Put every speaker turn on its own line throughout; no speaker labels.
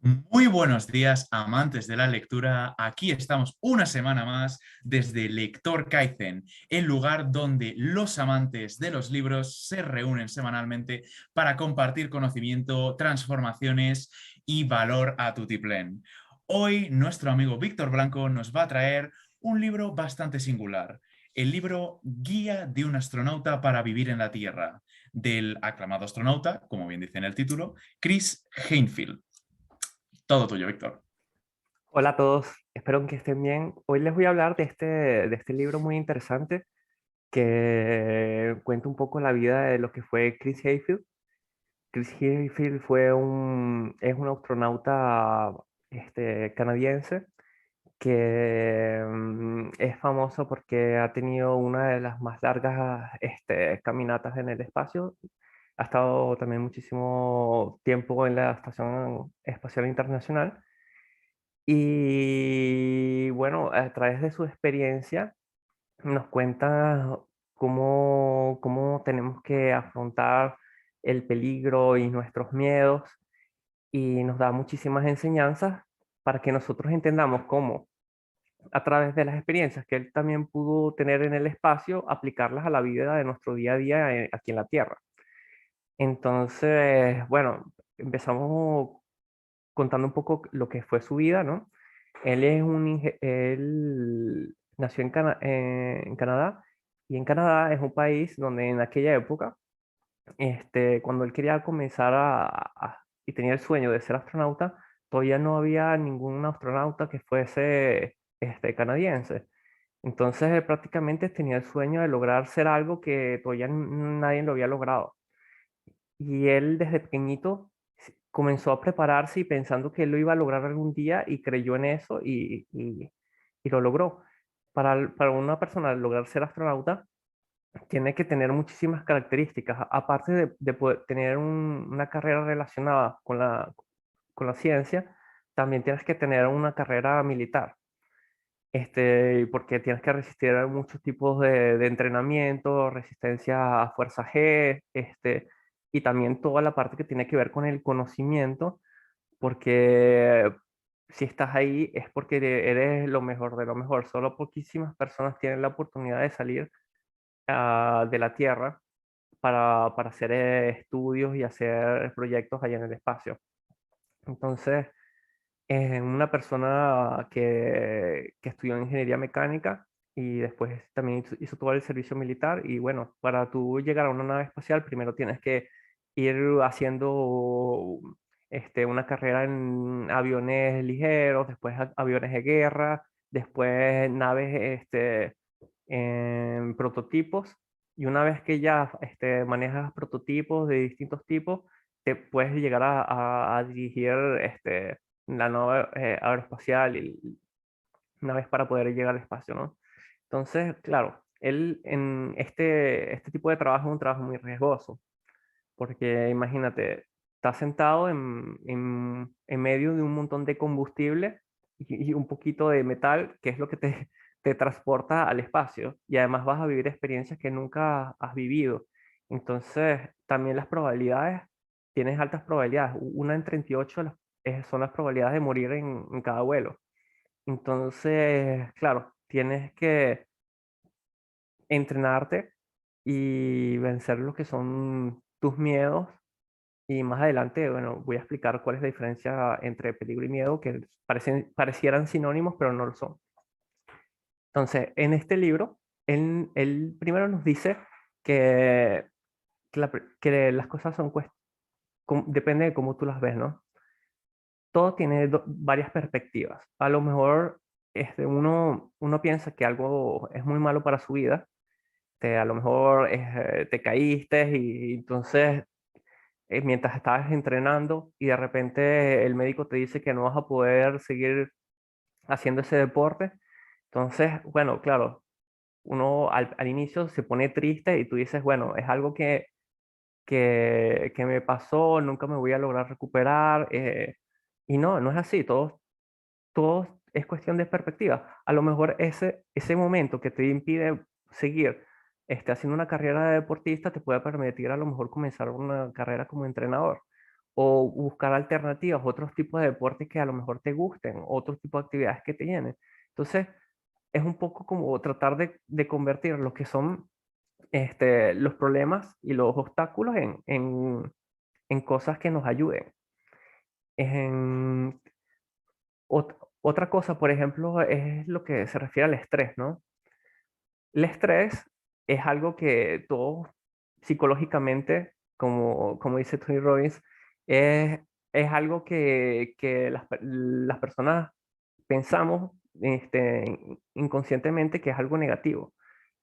Muy buenos días, amantes de la lectura. Aquí estamos una semana más desde Lector Kaizen, el lugar donde los amantes de los libros se reúnen semanalmente para compartir conocimiento, transformaciones y valor a tutiplén. Hoy nuestro amigo Víctor Blanco nos va a traer un libro bastante singular, el libro Guía de un astronauta para vivir en la Tierra, del aclamado astronauta, como bien dice en el título, Chris Hadfield. Todo tuyo, Víctor.
Hola a todos, espero que estén bien. Hoy les voy a hablar de este libro muy interesante que cuenta un poco la vida de lo que fue Chris Hadfield. Chris Hadfield es un astronauta canadiense que es famoso porque ha tenido una de las más largas caminatas en el espacio. Ha estado también muchísimo tiempo en la Estación Espacial Internacional. Y bueno, a través de su experiencia nos cuenta cómo tenemos que afrontar el peligro y nuestros miedos y nos da muchísimas enseñanzas para que nosotros entendamos cómo, a través de las experiencias que él también pudo tener en el espacio, aplicarlas a la vida de nuestro día a día aquí en la Tierra. Entonces, bueno, empezamos contando un poco lo que fue su vida, ¿no? Él nació en Canadá, y en Canadá es un país donde en aquella época, cuando él quería comenzar y tenía el sueño de ser astronauta, todavía no había ningún astronauta que fuese canadiense. Entonces él prácticamente tenía el sueño de lograr ser algo que todavía nadie lo había logrado. Y él desde pequeñito comenzó a prepararse y pensando que él lo iba a lograr algún día y creyó en eso y lo logró. Para una persona lograr ser astronauta, tiene que tener muchísimas características. Aparte de poder tener una carrera relacionada con la ciencia, también tienes que tener una carrera militar. Porque tienes que resistir a muchos tipos de entrenamiento, resistencia a fuerza G, y también toda la parte que tiene que ver con el conocimiento, porque si estás ahí es porque eres lo mejor de lo mejor. Solo poquísimas personas tienen la oportunidad de salir de la Tierra para hacer estudios y hacer proyectos allá en el espacio. Entonces, una persona que estudió ingeniería mecánica y después también hizo todo el servicio militar. Y bueno, para tú llegar a una nave espacial, primero tienes que ir haciendo una carrera en aviones ligeros, después aviones de guerra, después naves en prototipos. Y una vez que ya manejas prototipos de distintos tipos, te puedes llegar a dirigir la nave aeroespacial y una vez para poder llegar al espacio, ¿no? Entonces, claro, él en este tipo de trabajo es un trabajo muy riesgoso, porque imagínate, estás sentado en medio de un montón de combustible y un poquito de metal, que es lo que te transporta al espacio, y además vas a vivir experiencias que nunca has vivido. Entonces, también las probabilidades, tienes altas probabilidades. Una en 38 son las probabilidades de morir en cada vuelo. Entonces, claro, tienes que entrenarte y vencer lo que son tus miedos. Y más adelante, bueno, voy a explicar cuál es la diferencia entre peligro y miedo, que parecieran sinónimos, pero no lo son. Entonces, en este libro, él primero nos dice que, que las cosas depende de cómo tú las ves, ¿no? Todo tiene varias perspectivas. A lo mejor uno piensa que algo es muy malo para su vida. A lo mejor te caíste y entonces mientras estabas entrenando y de repente el médico te dice que no vas a poder seguir haciendo ese deporte. Entonces, bueno, claro, uno al inicio se pone triste y tú dices, bueno, es algo que me pasó, nunca me voy a lograr recuperar. Y no, no es así, todo es cuestión de perspectiva. A lo mejor ese momento que te impide seguir haciendo una carrera de deportista te puede permitir a lo mejor comenzar una carrera como entrenador. o buscar alternativas, otros tipos de deportes que a lo mejor te gusten, otro tipo de actividades que te llenen. Entonces, es un poco como tratar de convertir lo que son los problemas y los obstáculos en cosas que nos ayuden. En, otra cosa, por ejemplo, es lo que se refiere al estrés, ¿no? El estrés es algo que todos psicológicamente, como dice Tony Robbins, es, es algo que las personas pensamos inconscientemente que es algo negativo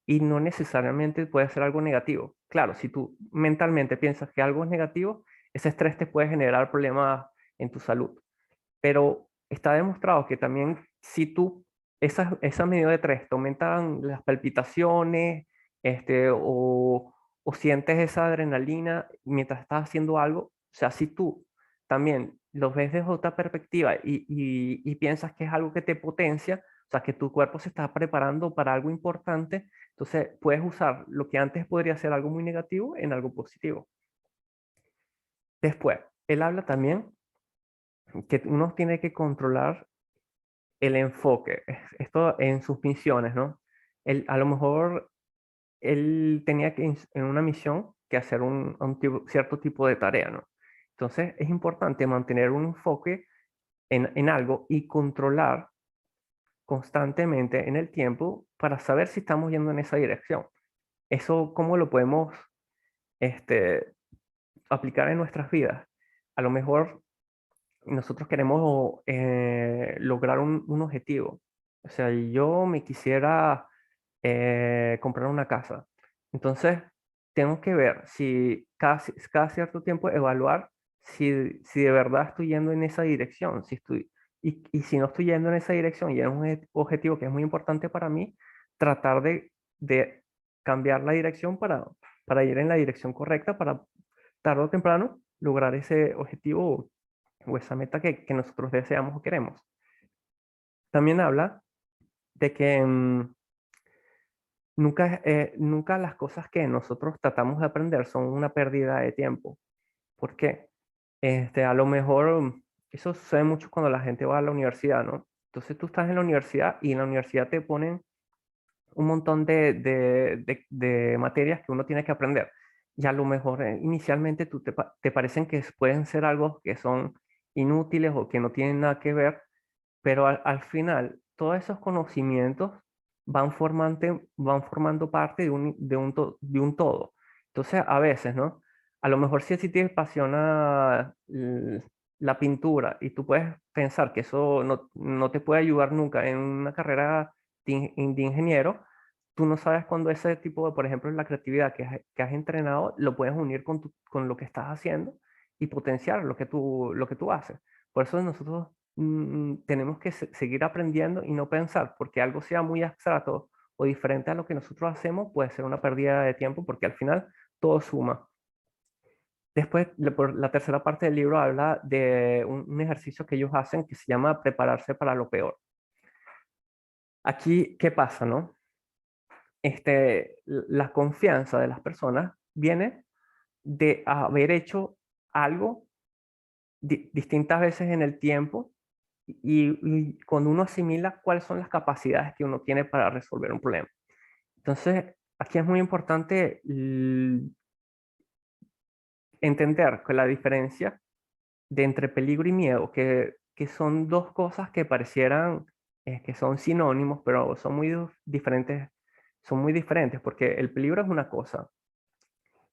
y no necesariamente puede ser algo negativo. Claro, si tú mentalmente piensas que algo es negativo, ese estrés te puede generar problemas en tu salud. Pero está demostrado que también si tú, esa medida de estrés, te aumentan las palpitaciones, o sientes esa adrenalina mientras estás haciendo algo, o sea, si tú también lo ves desde otra perspectiva y piensas que es algo que te potencia, o sea, que tu cuerpo se está preparando para algo importante, entonces puedes usar lo que antes podría ser algo muy negativo en algo positivo. Después, él habla también que uno tiene que controlar el enfoque, esto en sus misiones, ¿no? A lo mejor él tenía que en una misión que hacer cierto tipo de tarea, ¿no? Entonces es importante mantener un enfoque en algo y controlar constantemente en el tiempo para saber si estamos yendo en esa dirección. Eso, ¿cómo lo podemos este, aplicar en nuestras vidas? A lo mejor nosotros queremos lograr un objetivo. O sea, yo me quisiera comprar una casa. Entonces, tengo que ver si cada cierto tiempo evaluar si de verdad estoy yendo en esa dirección, y si no estoy yendo en esa dirección y es un objetivo que es muy importante para mí, tratar de cambiar la dirección para ir en la dirección correcta, para tarde o temprano lograr ese objetivo o esa meta que nosotros deseamos o queremos. También habla de que nunca las cosas que nosotros tratamos de aprender son una pérdida de tiempo. ¿Por qué? A lo mejor eso sucede mucho cuando la gente va a la universidad, ¿no? Entonces tú estás en la universidad y en la universidad te ponen un montón de materias que uno tiene que aprender. Y a lo mejor inicialmente te parecen que pueden ser algo que son inútiles o que no tienen nada que ver, pero al final todos esos conocimientos van formando parte de un todo. Entonces, a veces, ¿no? A lo mejor si a ti te apasiona la pintura y tú puedes pensar que eso no te puede ayudar nunca en una carrera de ingeniero, tú no sabes cuándo ese tipo de, por ejemplo, la creatividad que has entrenado, lo puedes unir con lo que estás haciendo y potenciar lo que tú haces. Por eso nosotros tenemos que seguir aprendiendo y no pensar, porque algo sea muy abstracto o diferente a lo que nosotros hacemos, puede ser una pérdida de tiempo, porque al final todo suma. Después, por la tercera parte del libro habla de un ejercicio que ellos hacen que se llama prepararse para lo peor. Aquí, ¿qué pasa, no? La confianza de las personas viene de haber hecho algo distintas veces en el tiempo y cuando uno asimila cuáles son las capacidades que uno tiene para resolver un problema. Entonces, aquí es muy importante entender que la diferencia de entre peligro y miedo, que son dos cosas que parecieran que son sinónimos, pero son muy diferentes, porque el peligro es una cosa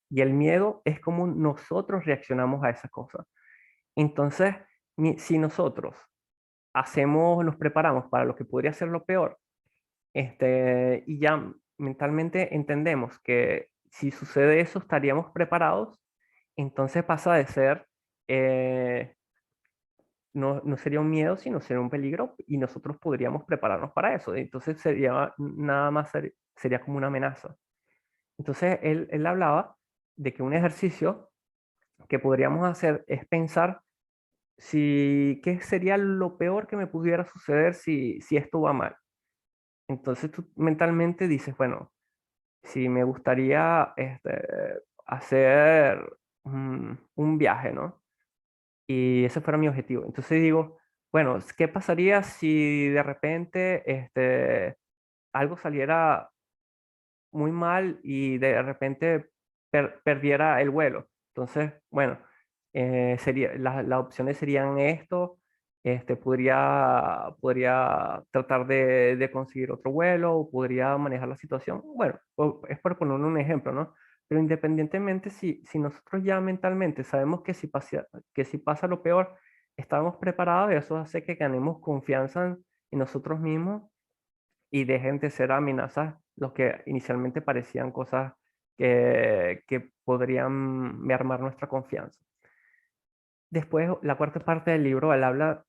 y el miedo es como nosotros reaccionamos a esa cosa. Entonces, si nosotros nos preparamos para lo que podría ser lo peor, y ya mentalmente entendemos que si sucede eso estaríamos preparados, entonces pasa de ser, no sería un miedo, sino sería un peligro y nosotros podríamos prepararnos para eso. Entonces sería nada más, sería como una amenaza. Entonces él hablaba de que un ejercicio que podríamos hacer es pensar qué sería lo peor que me pudiera suceder si esto va mal. Entonces tú mentalmente dices, bueno, si me gustaría hacer un viaje, ¿no? y ese fuera mi objetivo. Entonces digo, bueno, ¿qué pasaría si de repente algo saliera muy mal y de repente perdiera el vuelo? Entonces, bueno, las opciones serían esto, podría tratar de conseguir otro vuelo o podría manejar la situación. Bueno, es por poner un ejemplo, ¿no? Pero independientemente, si nosotros ya mentalmente sabemos que si pasa lo peor, estamos preparados, eso hace que ganemos confianza en nosotros mismos y dejen de ser amenazas los que inicialmente parecían cosas que podrían mermar nuestra confianza. Después, la cuarta parte del libro, él habla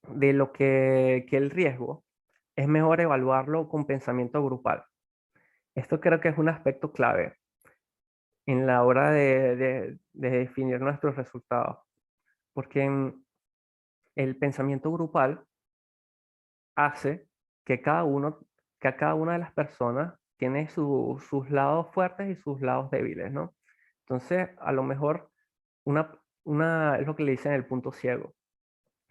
de lo que el riesgo es mejor evaluarlo con pensamiento grupal. Esto creo que es un aspecto clave en la hora de definir nuestros resultados, porque el pensamiento grupal hace que que cada una de las personas tiene sus lados fuertes y sus lados débiles, ¿no? Entonces, a lo mejor es lo que le dicen el punto ciego.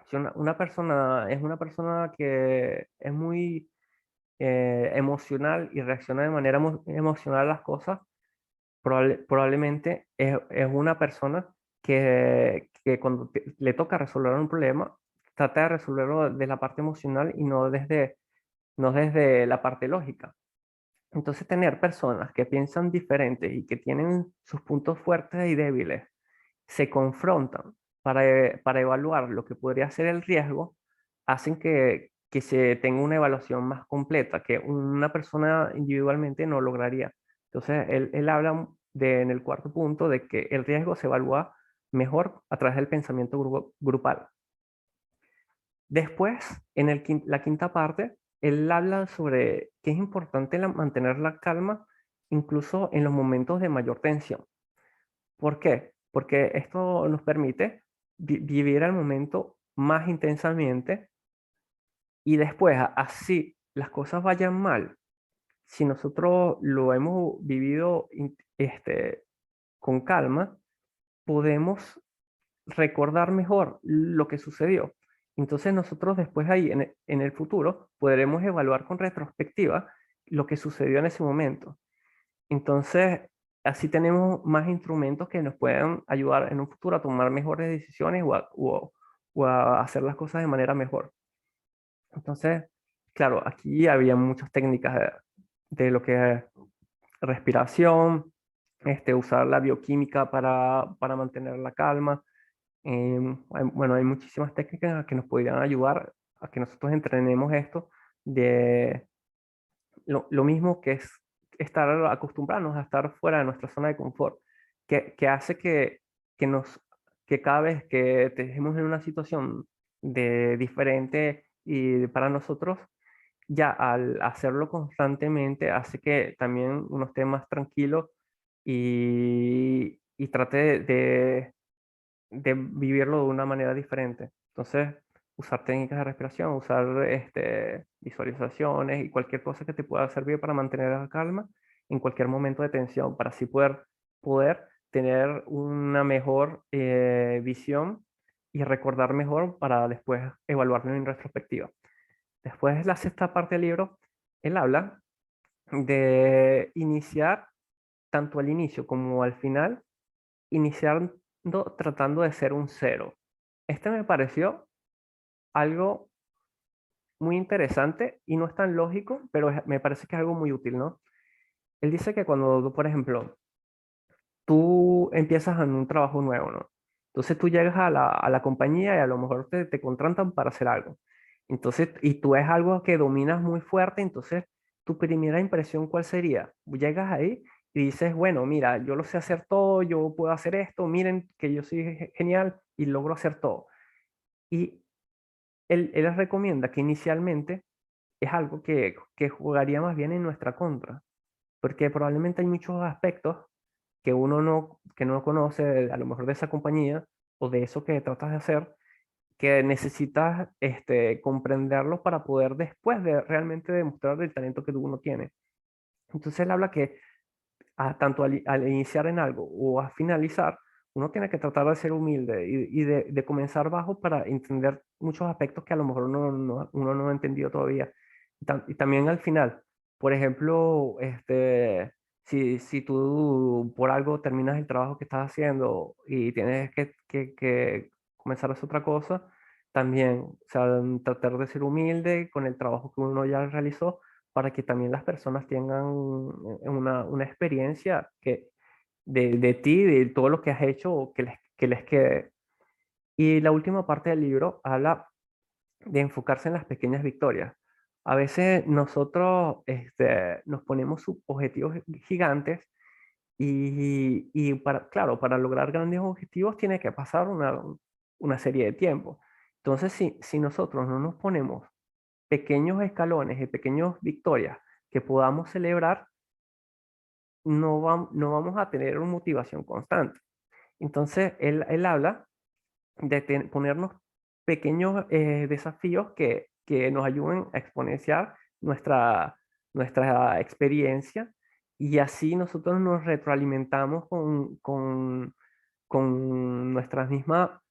Si una persona es una persona que es muy emocional y reacciona de manera emocional a las cosas, probablemente es una persona que cuando le toca resolver un problema, trata de resolverlo de la parte emocional y no desde la parte lógica. Entonces, tener personas que piensan diferente y que tienen sus puntos fuertes y débiles, se confrontan para evaluar lo que podría ser el riesgo, hacen que se tenga una evaluación más completa, que una persona individualmente no lograría. Entonces, él habla en el cuarto punto de que el riesgo se evalúa mejor a través del pensamiento grupal. Después, en la quinta parte, él habla sobre que es importante mantener la calma incluso en los momentos de mayor tensión. ¿Por qué? Porque esto nos permite vivir el momento más intensamente y después, así las cosas vayan mal, si nosotros lo hemos vivido con calma, podemos recordar mejor lo que sucedió. Entonces nosotros después ahí en el futuro podremos evaluar con retrospectiva lo que sucedió en ese momento. Entonces así tenemos más instrumentos que nos puedan ayudar en un futuro a tomar mejores decisiones o a hacer las cosas de manera mejor. Entonces, claro, aquí había muchas técnicas de lo que es respiración, usar la bioquímica para mantener la calma. Bueno, hay muchísimas técnicas que nos podrían ayudar a que nosotros entrenemos esto de lo mismo que es estar acostumbrarnos a estar fuera de nuestra zona de confort, que hace que cada vez que estemos en una situación diferente y para nosotros, ya al hacerlo constantemente hace que también uno esté más tranquilo y trate de vivirlo de una manera diferente. Entonces, usar técnicas de respiración, usar visualizaciones y cualquier cosa que te pueda servir para mantener la calma en cualquier momento de tensión, para así poder tener una mejor visión y recordar mejor para después evaluarlo en retrospectiva. Después, la sexta parte del libro, él habla de iniciar tanto al inicio como al final, iniciando tratando de ser un cero. Este me pareció algo muy interesante y no es tan lógico, pero me parece que es algo muy útil, ¿no? Él dice que cuando, por ejemplo, tú empiezas en un trabajo nuevo, ¿no? Entonces tú llegas a la compañía y a lo mejor te contratan para hacer algo. Entonces, y tú es algo que dominas muy fuerte, entonces tu primera impresión, ¿cuál sería? Llegas ahí y dices, bueno, mira, yo lo sé hacer todo, yo puedo hacer esto, miren que yo soy genial y logro hacer todo. Y él les recomienda que inicialmente es algo que jugaría más bien en nuestra contra, porque probablemente hay muchos aspectos que no conoce a lo mejor de esa compañía o de eso que tratas de hacer, que necesitas comprenderlos para poder después de realmente demostrar el talento que uno tiene. Entonces él habla que tanto al iniciar en algo o a finalizar, uno tiene que tratar de ser humilde y de comenzar bajo para entender muchos aspectos que a lo mejor uno no ha entendido todavía. Y también al final, por ejemplo, si tú por algo terminas el trabajo que estás haciendo y tienes que comenzar a hacer otra cosa, también, o sea, tratar de ser humilde con el trabajo que uno ya realizó para que también las personas tengan una experiencia de ti, de todo lo que has hecho, que les quede. Y la última parte del libro habla de enfocarse en las pequeñas victorias. A veces nosotros nos ponemos objetivos gigantes y claro, para lograr grandes objetivos tiene que pasar una serie de tiempo. Entonces, si nosotros no nos ponemos pequeños escalones y pequeñas victorias que podamos celebrar, no vamos a tener una motivación constante. Entonces, él habla de ponernos pequeños desafíos que nos ayuden a exponenciar nuestra experiencia y así nosotros nos retroalimentamos con nuestra misma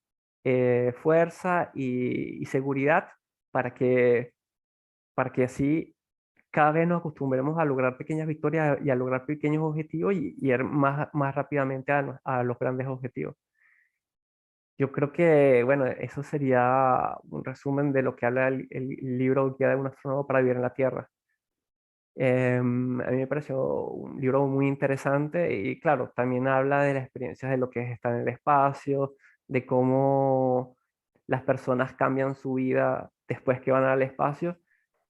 fuerza y seguridad para para que así cada vez nos acostumbremos a lograr pequeñas victorias y a lograr pequeños objetivos y ir más rápidamente a los grandes objetivos. Yo creo que, bueno, eso sería un resumen de lo que habla el libro Guía de un astrónomo para vivir en la Tierra. A mí me pareció un libro muy interesante y claro, también habla de las experiencias de lo que es estar en el espacio, de cómo las personas cambian su vida después que van al espacio,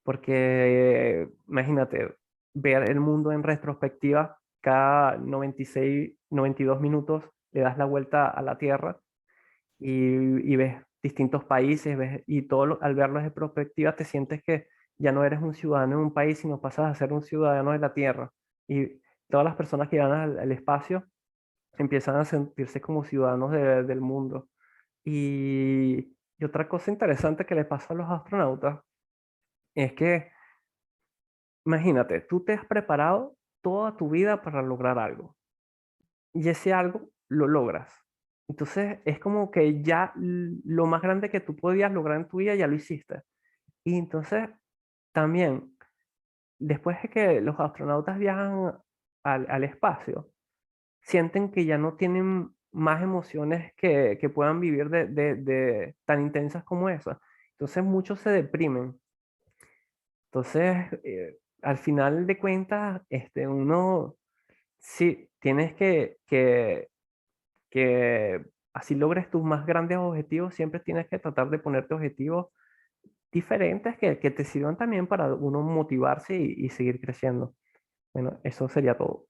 porque imagínate, ver el mundo en retrospectiva, cada 96, 92 minutos le das la vuelta a la Tierra y ves distintos países, y al verlos de perspectiva te sientes que ya no eres un ciudadano de un país, sino pasas a ser un ciudadano de la Tierra. Y todas las personas que van al espacio empiezan a sentirse como ciudadanos del mundo. Y otra cosa interesante que le pasa a los astronautas es que, imagínate, tú te has preparado toda tu vida para lograr algo y ese algo lo logras. Entonces es como que ya lo más grande que tú podías lograr en tu vida ya lo hiciste. Y entonces también, después de que los astronautas viajan al espacio, sienten que ya no tienen más emociones que puedan vivir tan intensas como esas. Entonces muchos se deprimen. Entonces, al final de cuentas, uno sí tienes que así logres tus más grandes objetivos, siempre tienes que tratar de ponerte objetivos diferentes que te sirvan también para uno motivarse y seguir creciendo. Bueno, eso sería todo.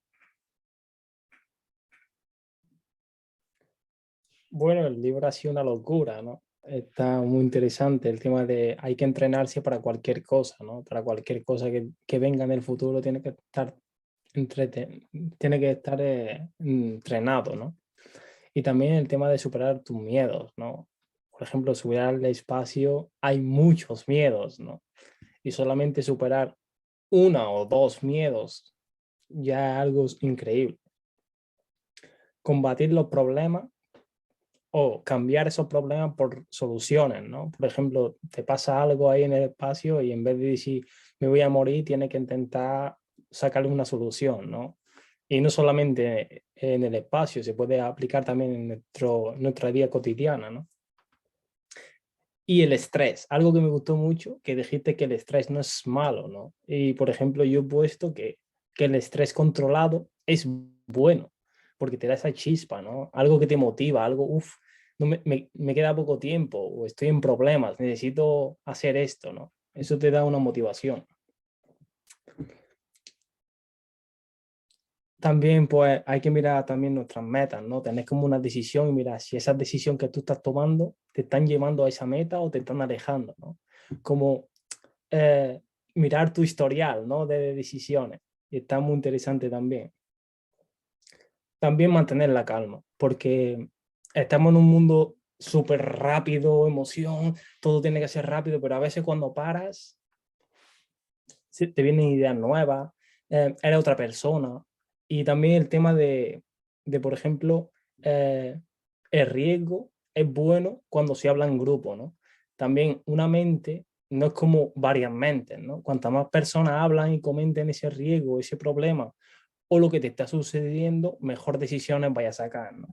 Bueno, el libro ha sido una locura, ¿no? Está muy interesante el tema de hay que entrenarse para cualquier cosa, ¿no? Para cualquier cosa que venga en el futuro tiene que estar, tiene que estar entrenado, ¿no? Y también el tema de superar tus miedos, ¿no? Por ejemplo, subir al espacio, hay muchos miedos, ¿no? Y solamente superar una o dos miedos ya es algo increíble. Combatir los problemas o cambiar esos problemas por soluciones, ¿no? Por ejemplo, te pasa algo ahí en el espacio y en vez de decir me voy a morir, tienes que intentar sacarle una solución, ¿no? Y no solamente en el espacio, se puede aplicar también en nuestra vida cotidiana, ¿no? Y el estrés, algo que me gustó mucho, que dijiste que el estrés no es malo, ¿no? Y por ejemplo, yo he puesto que el estrés controlado es bueno, porque te da esa chispa, ¿no? Algo que te motiva, algo, uff, no me queda poco tiempo o estoy en problemas, necesito hacer esto, ¿no? Eso te da una motivación. También pues hay que mirar también nuestras metas, ¿no? Tener como una decisión y mirar si esa decisión que tú estás tomando te están llevando a esa meta o te están alejando, ¿no? Como mirar tu historial, ¿no? De decisiones. Y está muy interesante también. También mantener la calma, porque estamos en un mundo súper rápido, emoción, todo tiene que ser rápido, pero a veces cuando paras, te vienen ideas nuevas, eres otra persona. Y también el tema de por ejemplo, el riesgo es bueno cuando se habla en grupo, ¿no? También una mente no es como varias mentes, ¿no? Cuantas más personas hablan y comenten ese riesgo, ese problema o lo que te está sucediendo, mejor decisiones vayas a sacar, ¿no?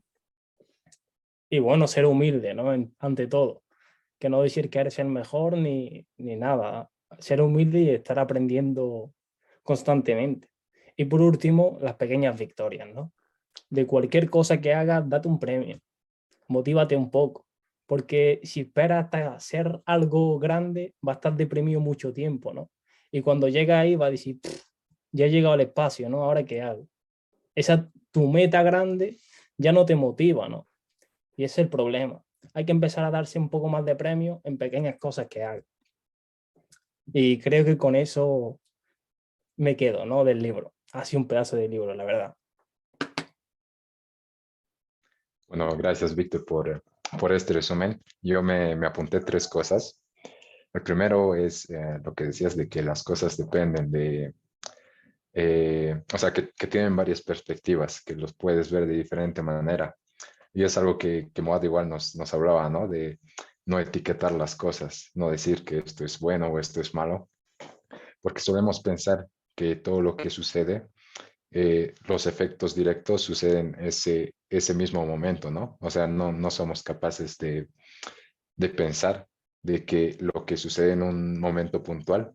Y bueno, ser humilde, ¿no? Ante todo. Que no decir que eres el mejor ni nada. Ser humilde y estar aprendiendo constantemente. Y por último, las pequeñas victorias, ¿no? De cualquier cosa que hagas, date un premio. Motívate un poco. Porque si esperas hasta ser algo grande, va a estar deprimido mucho tiempo, ¿no? Y cuando llega ahí va a decir, ya he llegado al espacio, ¿no? ¿Ahora qué hago? Esa tu meta grande ya no te motiva, ¿no? Y ese es el problema. Hay que empezar a darse un poco más de premio en pequeñas cosas que haga. Y creo que con eso me quedo, ¿no? Del libro. Ha sido un pedazo de libro, la verdad.
Bueno, gracias, Víctor, por este resumen. Yo me apunté tres cosas. El primero es lo que decías de que las cosas dependen de, o sea, que tienen varias perspectivas, que los puedes ver de diferente manera. Y es algo que Moad igual nos hablaba, ¿no? De no etiquetar las cosas, no decir que esto es bueno o esto es malo, porque solemos pensar que todo lo que sucede, los efectos directos suceden ese mismo momento, ¿no? O sea, no somos capaces de pensar de que lo que sucede en un momento puntual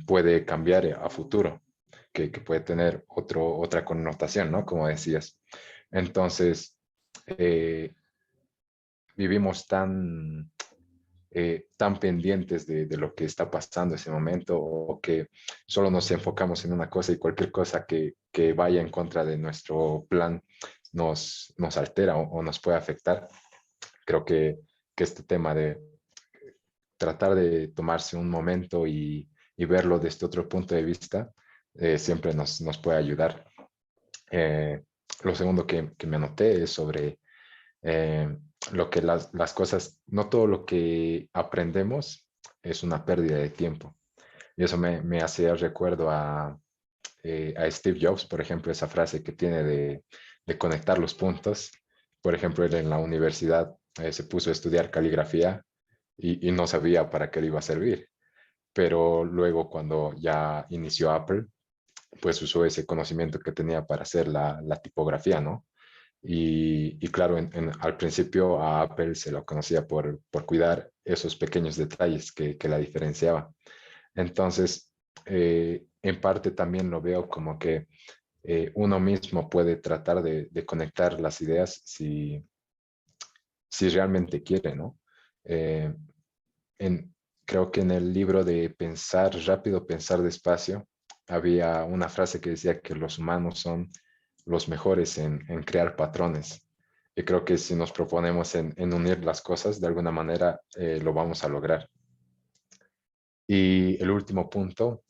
puede cambiar a futuro, que puede tener otra connotación, ¿no? Como decías. Entonces, eh, vivimos tan pendientes de lo que está pasando en ese momento o que solo nos enfocamos en una cosa y cualquier cosa que vaya en contra de nuestro plan nos altera o nos puede afectar. Creo que este tema de tratar de tomarse un momento y verlo desde otro punto de vista siempre nos puede ayudar. Lo segundo que me anoté es sobre lo que las cosas, no todo lo que aprendemos es una pérdida de tiempo. Y eso me hacía recuerdo a Steve Jobs, por ejemplo, esa frase que tiene de conectar los puntos. Por ejemplo, él en la universidad se puso a estudiar caligrafía y no sabía para qué le iba a servir. Pero luego cuando ya inició Apple, pues usó ese conocimiento que tenía para hacer la tipografía, ¿no? Y claro, al principio a Apple se lo conocía por cuidar esos pequeños detalles que la diferenciaba. Entonces, en parte también lo veo como que uno mismo puede tratar de conectar las ideas si realmente quiere, ¿no? Eh, en, creo que en el libro de Pensar rápido, pensar despacio, había una frase que decía que los humanos son los mejores en crear patrones. Y creo que si nos proponemos en unir las cosas, de alguna manera lo vamos a lograr. Y el último punto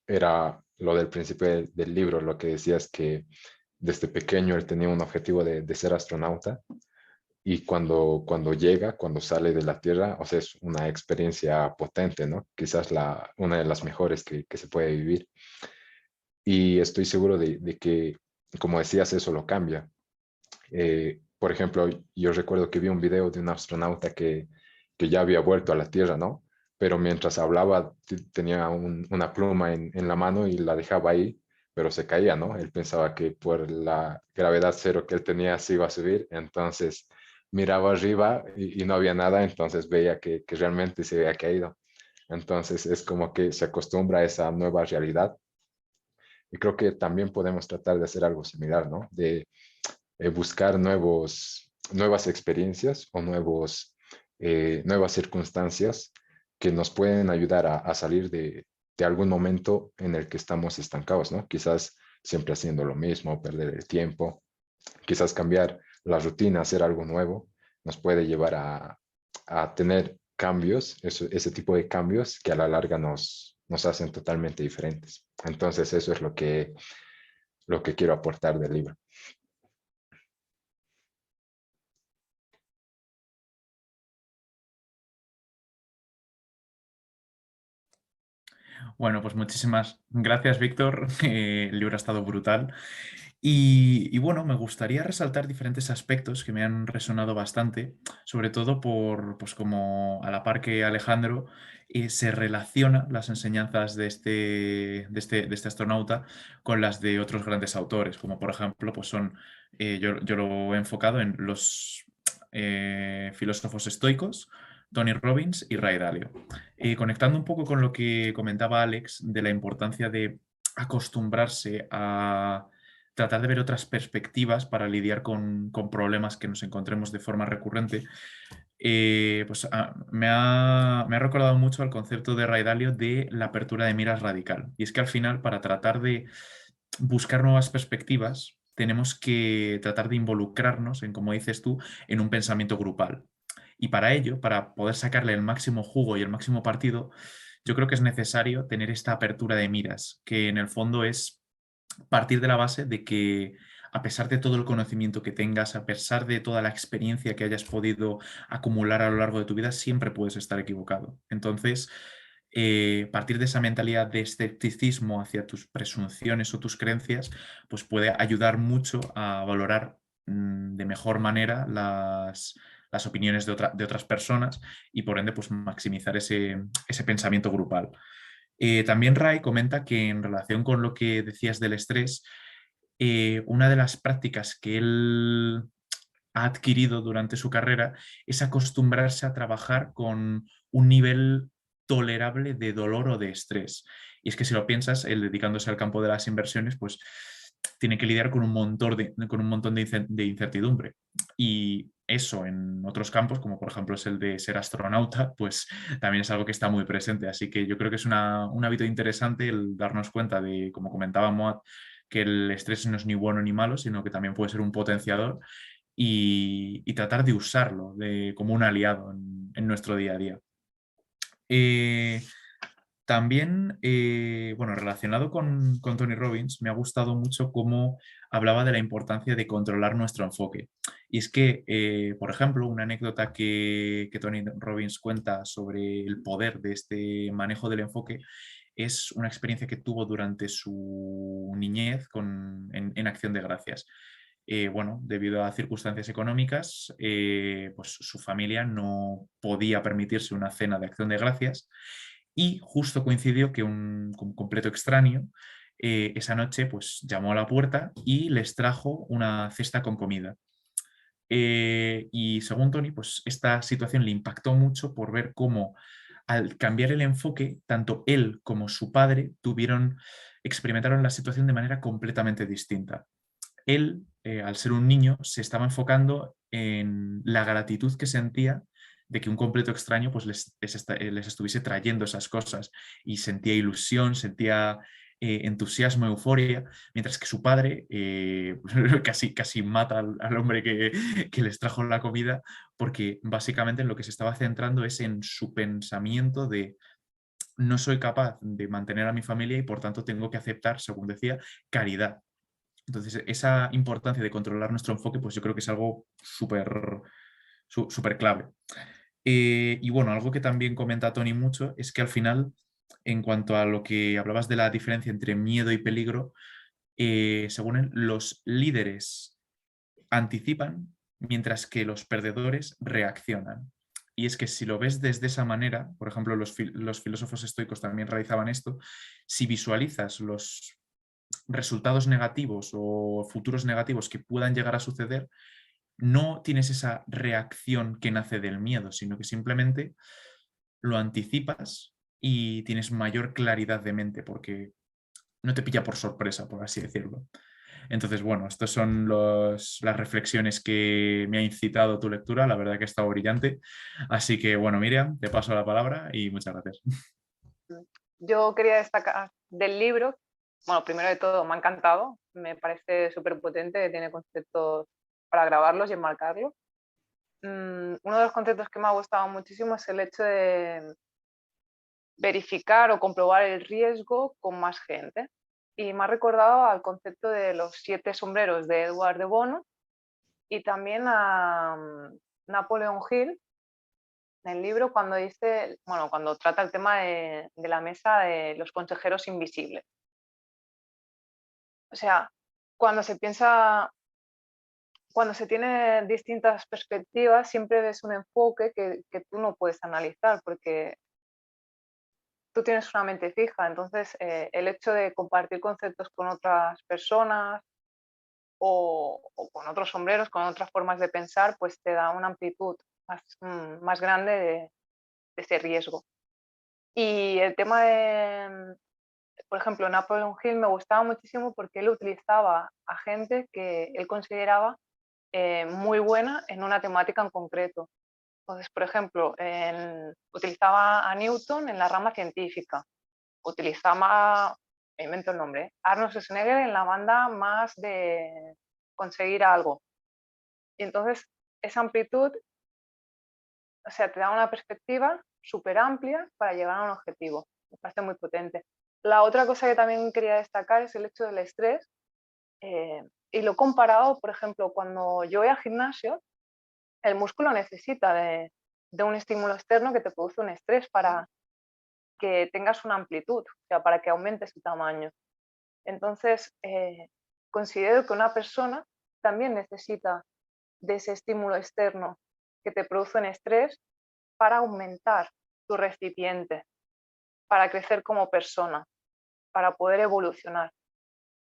era lo del principio del libro, lo que decías que desde pequeño él tenía un objetivo de ser astronauta y cuando llega, cuando sale de la Tierra, o sea, es una experiencia potente, ¿no? Quizás una de las mejores que se puede vivir. Y estoy seguro de que, como decías, eso lo cambia. Por ejemplo, yo recuerdo que vi un video de un astronauta que ya había vuelto a la Tierra, ¿no? Pero mientras hablaba tenía una pluma en la mano y la dejaba ahí, pero se caía, ¿no? Él pensaba que por la gravedad cero que él tenía se iba a subir, entonces miraba arriba y no había nada, entonces veía que realmente se había caído. Entonces es como que se acostumbra a esa nueva realidad y creo que también podemos tratar de hacer algo similar, ¿no? De buscar nuevas experiencias o nuevas circunstancias que nos pueden ayudar a salir de algún momento en el que estamos estancados, ¿no? Quizás siempre haciendo lo mismo, perder el tiempo, quizás cambiar la rutina, hacer algo nuevo, nos puede llevar a tener cambios, ese tipo de cambios que a la larga nos hacen totalmente diferentes. Entonces eso es lo que quiero aportar del libro.
Bueno, pues muchísimas gracias, Víctor. El libro ha estado brutal. Y bueno, me gustaría resaltar diferentes aspectos que me han resonado bastante, sobre todo por, pues como a la par que Alejandro, se relaciona las enseñanzas de este astronauta con las de otros grandes autores, como por ejemplo, pues son, yo lo he enfocado en los filósofos estoicos, Tony Robbins y Ray Dalio. Conectando un poco con lo que comentaba Alex de la importancia de acostumbrarse a tratar de ver otras perspectivas para lidiar con problemas que nos encontremos de forma recurrente, pues me ha recordado mucho al concepto de Ray Dalio de la apertura de miras radical. Y es que al final, para tratar de buscar nuevas perspectivas, tenemos que tratar de involucrarnos en, como dices tú, en un pensamiento grupal. Y para ello, para poder sacarle el máximo jugo y el máximo partido, yo creo que es necesario tener esta apertura de miras, que en el fondo es partir de la base de que a pesar de todo el conocimiento que tengas, a pesar de toda la experiencia que hayas podido acumular a lo largo de tu vida, siempre puedes estar equivocado. Entonces, partir de esa mentalidad de escepticismo hacia tus presunciones o tus creencias, pues puede ayudar mucho a valorar de mejor manera las opiniones de otras personas y por ende pues maximizar ese pensamiento grupal. También Ray comenta que en relación con lo que decías del estrés, una de las prácticas que él ha adquirido durante su carrera es acostumbrarse a trabajar con un nivel tolerable de dolor o de estrés. Y es que si lo piensas, él dedicándose al campo de las inversiones, pues tiene que lidiar con un montón de incertidumbre. Y eso en otros campos, como por ejemplo es el de ser astronauta, pues también es algo que está muy presente. Así que yo creo que es un hábito interesante el darnos cuenta de, como comentaba Moad, que el estrés no es ni bueno ni malo, sino que también puede ser un potenciador y tratar de usarlo como un aliado en nuestro día a día. Eh, También, bueno, relacionado con Tony Robbins, me ha gustado mucho cómo hablaba de la importancia de controlar nuestro enfoque. Y es que, por ejemplo, una anécdota que Tony Robbins cuenta sobre el poder de este manejo del enfoque es una experiencia que tuvo durante su niñez en Acción de Gracias. Bueno, debido a circunstancias económicas, pues su familia no podía permitirse una cena de Acción de Gracias y justo coincidió que un completo extraño esa noche pues llamó a la puerta y les trajo una cesta con comida. Y según Tony, pues esta situación le impactó mucho por ver cómo al cambiar el enfoque, tanto él como su padre experimentaron la situación de manera completamente distinta. Él, al ser un niño, se estaba enfocando en la gratitud que sentía de que un completo extraño pues, les estuviese trayendo esas cosas y sentía ilusión, sentía entusiasmo, euforia, mientras que su padre casi mata al hombre que les trajo la comida porque básicamente en lo que se estaba centrando es en su pensamiento de no soy capaz de mantener a mi familia y por tanto tengo que aceptar, según decía, caridad. Entonces, esa importancia de controlar nuestro enfoque, pues yo creo que es algo súper clave. Y bueno, algo que también comenta Tony mucho es que al final, en cuanto a lo que hablabas de la diferencia entre miedo y peligro, según él, los líderes anticipan mientras que los perdedores reaccionan. Y es que si lo ves desde esa manera, por ejemplo, los filósofos estoicos también realizaban esto, si visualizas los resultados negativos o futuros negativos que puedan llegar a suceder, no tienes esa reacción que nace del miedo, sino que simplemente lo anticipas y tienes mayor claridad de mente porque no te pilla por sorpresa, por así decirlo. Entonces, bueno, estas son las reflexiones que me ha incitado tu lectura. La verdad que ha estado brillante. Así que, bueno, Miriam, te paso la palabra y muchas gracias.
Yo quería destacar del libro, bueno, primero de todo, me ha encantado, me parece súper potente, tiene conceptos para grabarlos y enmarcarlos. Uno de los conceptos que me ha gustado muchísimo es el hecho de verificar o comprobar el riesgo con más gente. Y me ha recordado al concepto de los 7 sombreros de Edward de Bono y también a Napoleon Hill, en el libro, cuando dice, bueno, cuando trata el tema de la mesa de los consejeros invisibles. O sea, cuando se piensa, cuando se tiene distintas perspectivas, siempre ves un enfoque que tú no puedes analizar porque tú tienes una mente fija. Entonces, el hecho de compartir conceptos con otras personas o con otros sombreros, con otras formas de pensar, pues te da una amplitud más grande de ese riesgo. Y el tema de, por ejemplo, Napoleon Hill me gustaba muchísimo porque él utilizaba a gente que él consideraba muy buena en una temática en concreto. Entonces, por ejemplo, utilizaba a Newton en la rama científica, utilizaba, me invento el nombre, Arnold Schwarzenegger en la banda más de conseguir algo. Y entonces, esa amplitud, o sea, te da una perspectiva súper amplia para llegar a un objetivo. Me parece muy potente. La otra cosa que también quería destacar es el hecho del estrés. Y lo he comparado, por ejemplo, cuando yo voy al gimnasio, el músculo necesita de un estímulo externo que te produce un estrés para que tengas una amplitud, o sea, para que aumente su tamaño. Entonces, considero que una persona también necesita de ese estímulo externo que te produce un estrés para aumentar tu recipiente, para crecer como persona, para poder evolucionar.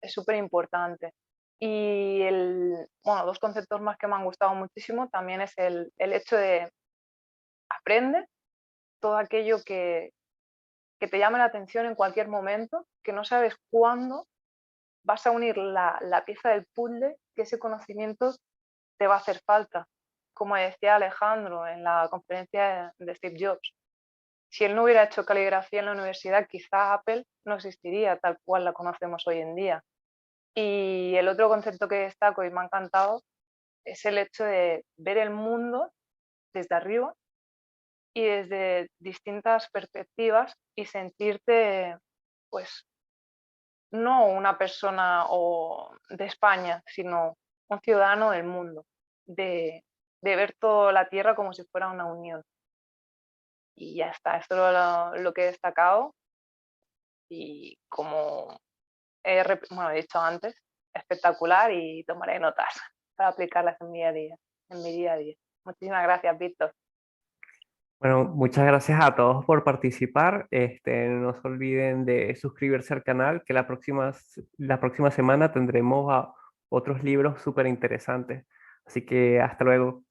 Es súper importante. Y bueno, dos conceptos más que me han gustado muchísimo también es el hecho de aprende todo aquello que te llame la atención en cualquier momento, que no sabes cuándo vas a unir la pieza del puzzle, que ese conocimiento te va a hacer falta. Como decía Alejandro en la conferencia de Steve Jobs, si él no hubiera hecho caligrafía en la universidad, quizá Apple no existiría tal cual la conocemos hoy en día. Y el otro concepto que destaco y me ha encantado es el hecho de ver el mundo desde arriba y desde distintas perspectivas y sentirte, pues, no una persona de España, sino un ciudadano del mundo, de ver toda la Tierra como si fuera una unión. Y ya está, esto es lo que he destacado y como he dicho antes, espectacular y tomaré notas para aplicarlas en mi día a día. Muchísimas gracias, Víctor.
Bueno, muchas gracias a todos por participar. No se olviden de suscribirse al canal, que la próxima semana tendremos otros libros súper interesantes. Así que hasta luego.